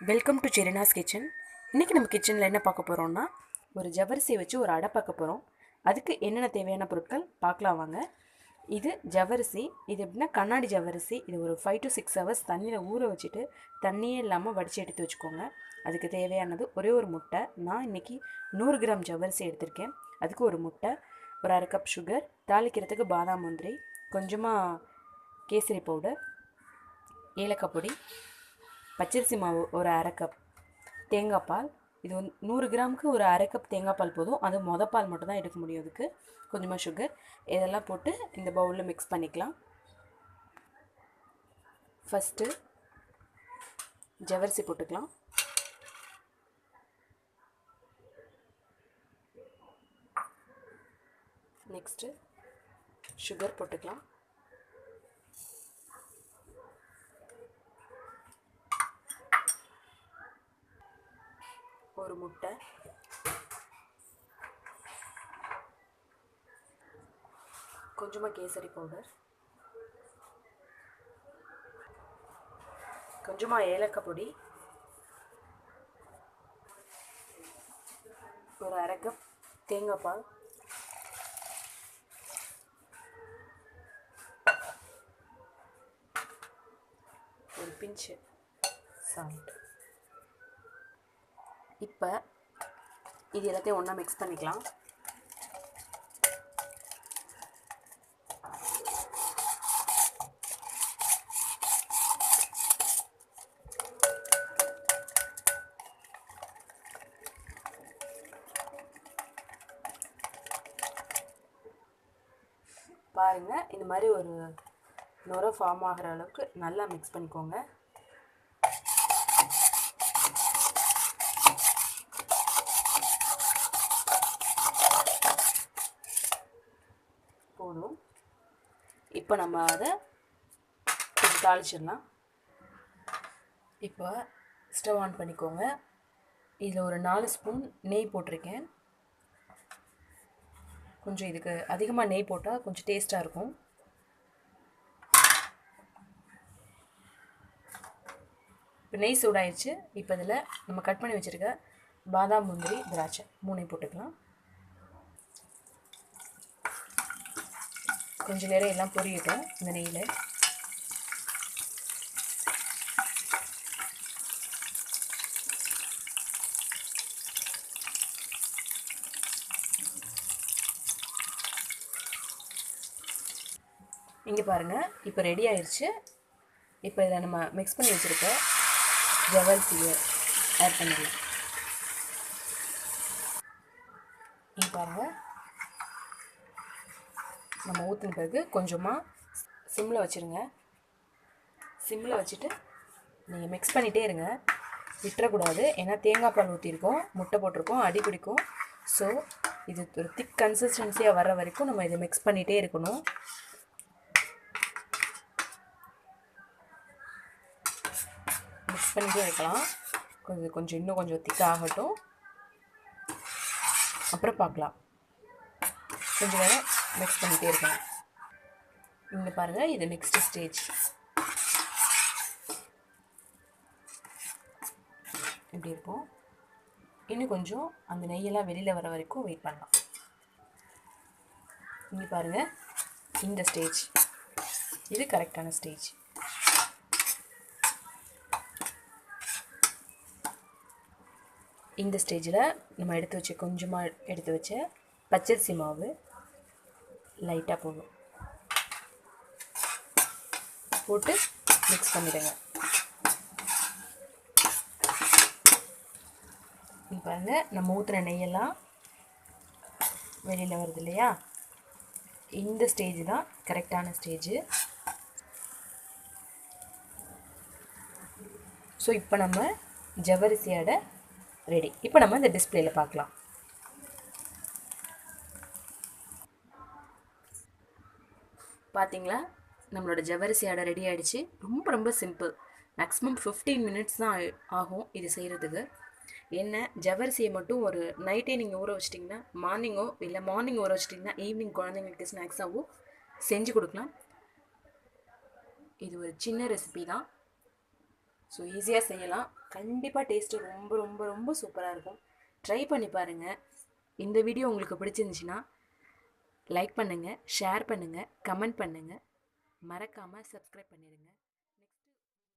Welcome to செரினாஸ் kitchen. இன்றைக்கி நம்ம கிச்சனில் என்ன பார்க்க போகிறோம்னா, ஒரு ஜவ்வரிசியை வச்சு ஒரு அடை பார்க்க போகிறோம். அதுக்கு என்னென்ன தேவையான பொருட்கள் பார்க்கலாம் வாங்க. இது ஜவ்வரிசி. இது எப்படின்னா கண்ணாடி ஜவ்வரிசி. இது ஒரு 5 to 6 ஹவர்ஸ் தண்ணியில் ஊற வச்சுட்டு தண்ணியே இல்லாமல் வடித்து எடுத்து வச்சுக்கோங்க. அதுக்கு தேவையானது ஒரே ஒரு முட்டை. நான் இன்றைக்கி 100 கிராம் ஜவ்வரிசி எடுத்திருக்கேன். அதுக்கு ஒரு முட்டை, ஒரு அரை கப் சுகர், தாளிக்கிறதுக்கு பாதாம் முந்திரி, கொஞ்சமாக கேசரி பவுடர், ஏலக்காய் பொடி, பச்சரிசி மாவு ஒரு அரை கப், தேங்காய் பால். இது 100 கிராமுக்கு ஒரு அரை கப் தேங்காய் பால் போதும். அது பால் மட்டும் தான் எடுக்க முடியும். அதுக்கு கொஞ்சமாக சுகர், இதெல்லாம் போட்டு இந்த பவுலில் மிக்ஸ் பண்ணிக்கலாம். ஃபஸ்ட்டு ஜவ்வரிசி போட்டுக்கலாம். நெக்ஸ்ட்டு சுகர் போட்டுக்கலாம். ஒரு முட்டை, கொஞ்சமாக கேசரி பவுடர், கொஞ்சமாக ஏலக்காய் பொடி, ஒரு அரை கப் தேங்காய் பால், ஒரு பிஞ்சு சால்ட். இப்போ இது எல்லாத்தையும் ஒன்றா மிக்ஸ் பண்ணிக்கலாம். பாருங்கள், இந்த மாதிரி ஒரு நுரை ஃபார்ம் ஆகிற அளவுக்கு நல்லா மிக்ஸ் பண்ணிக்கோங்க. போதும். இப்போ நம்ம அதை கொஞ்சம் தாளிச்சிடலாம். இப்போ ஸ்டவ் ஆன் பண்ணிக்கோங்க. இதில் ஒரு 4 ஸ்பூன் நெய் போட்டிருக்கேன். கொஞ்சம் இதுக்கு அதிகமாக நெய் போட்டால் கொஞ்சம் டேஸ்ட்டாக இருக்கும். இப்போ நெய் சூடாயிடுச்சு. இப்போ இதில் நம்ம கட் பண்ணி வச்சுருக்க பாதாம், முந்திரி, திராட்சை 3 போட்டுக்கலாம். கொஞ்சம் நேரம் எல்லாம் பொரியட்டும் இந்த நெய்யில். இங்கே பாருங்கள், இப்போ ரெடி ஆயிடுச்சு. இப்போ இதை நம்ம மிக்ஸ் பண்ணி வச்சுருக்க ஜவ்வரிசியை ஆட் பண்ணிடலாம். இங்கே பாருங்கள், நம்ம ஊற்றின பிறகு கொஞ்சமாக சிம்மில் வச்சுருங்க. சிம்மில் வச்சுட்டு நீங்கள் மிக்ஸ் பண்ணிகிட்டே இருங்க, விட்டுறக்கூடாது. ஏன்னா தேங்காய் பால் ஊற்றிருக்கோம், முட்டை போட்டிருக்கோம், அடி பிடிக்கும். ஸோ இது ஒரு திக் கன்சிஸ்டன்சியாக வர்ற வரைக்கும் நம்ம இதை மிக்ஸ் பண்ணிகிட்டே இருக்கணும். மிக்ஸ் பண்ணிகிட்டே வைக்கலாம். கொஞ்சம் இன்னும் கொஞ்சம் திக்காக ஆகட்டும், அப்புறம் பார்க்கலாம். கொஞ்சம் நேரம் மிக்ஸ் பண்ணிகிட்டே இருக்கணும். இங்கே பாருங்கள், இது நெக்ஸ்ட் ஸ்டேஜ். இப்படி இருக்கும். இன்னும் கொஞ்சம் அந்த நெய்யெல்லாம் வெளியில் வர வரைக்கும் வெயிட் பண்ணலாம். இங்கே பாருங்கள், இந்த ஸ்டேஜ் இது கரெக்டான ஸ்டேஜ். இந்த ஸ்டேஜில் நம்ம கொஞ்சமாக எடுத்து வச்ச பச்சரிசி மாவு லைட்டாக போட்டு மிக்ஸ் பண்ணிடுங்க. இங்கே பாருங்கள், நம்ம ஊற்றுன நெய்யெல்லாம் வெளியில் வருது இல்லையா? இந்த ஸ்டேஜ் தான் கரெக்டான ஸ்டேஜு. ஸோ இப்போ நம்ம ஜவ்வரிசியோட ரெடி. இப்போ நம்ம இந்த டிஸ்பிளேயில் பார்க்கலாம். பார்த்தீங்களா, நம்மளோட ஜவ்வரிசி அடை ரெடி ஆகிடுச்சு. ரொம்ப சிம்பிள். மேக்ஸிமம் 15 மினிட்ஸ் தான் ஆகும் இது செய்கிறதுக்கு. என்ன, ஜவ்வரிசியை மட்டும் ஒரு நைட்டே நீங்கள் ஊற வச்சிட்டிங்கன்னா மார்னிங்கோ இல்லை மார்னிங் ஊற வச்சிட்டிங்கன்னா ஈவினிங் குழந்தைங்களுக்கு ஸ்நாக்ஸாகவோ செஞ்சு கொடுக்கலாம். இது ஒரு சின்ன ரெசிபி தான். ஸோ ஈஸியாக செய்யலாம். கண்டிப்பாக டேஸ்ட்டு ரொம்ப ரொம்ப ரொம்ப சூப்பராக இருக்கும். ட்ரை பண்ணி பாருங்கள். இந்த வீடியோ உங்களுக்கு பிடிச்சிருந்துச்சின்னா லைக் பண்ணுங்கள், ஷேர் பண்ணுங்கள், கமெண்ட் பண்ணுங்கள். மறக்காமல் சப்ஸ்கிரைப் பண்ணிடுங்க.